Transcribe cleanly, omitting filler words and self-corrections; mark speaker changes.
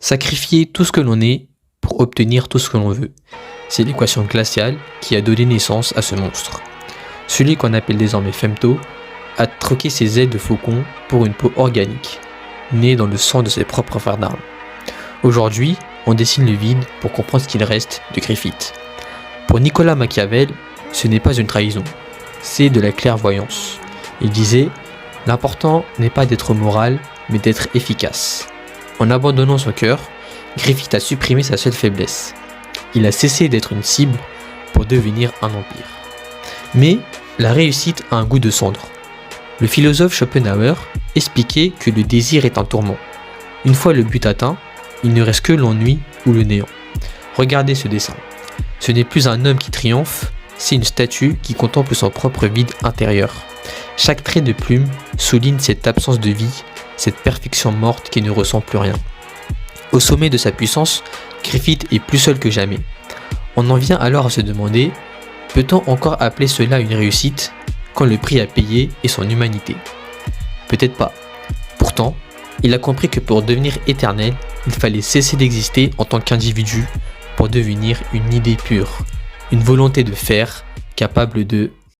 Speaker 1: Sacrifier tout ce que l'on est pour obtenir tout ce que l'on veut. C'est l'équation glaciale qui a donné naissance à ce monstre. Celui qu'on appelle désormais Femto a troqué ses ailes de faucon pour une peau organique, née dans le sang de ses propres frères d'armes. Aujourd'hui, on dessine le vide pour comprendre ce qu'il reste de Griffith. Pour Nicolas Machiavel, ce n'est pas une trahison, c'est de la clairvoyance. Il disait « L'important n'est pas d'être moral, mais d'être efficace ». En abandonnant son cœur, Griffith a supprimé sa seule faiblesse. Il a cessé d'être une cible pour devenir un empire. Mais la réussite a un goût de cendre. Le philosophe Schopenhauer expliquait que le désir est un tourment. Une fois le but atteint, il ne reste que l'ennui ou le néant. Regardez ce dessin. Ce n'est plus un homme qui triomphe, c'est une statue qui contemple son propre vide intérieur. Chaque trait de plume souligne cette absence de vie, cette perfection morte qui ne ressent plus rien. Au sommet de sa puissance, Griffith est plus seul que jamais. On en vient alors à se demander, peut-on encore appeler cela une réussite quand le prix à payer est son humanité? Peut-être pas. Pourtant, il a compris que pour devenir éternel, il fallait cesser d'exister en tant qu'individu pour devenir une idée pure, une volonté de faire capable de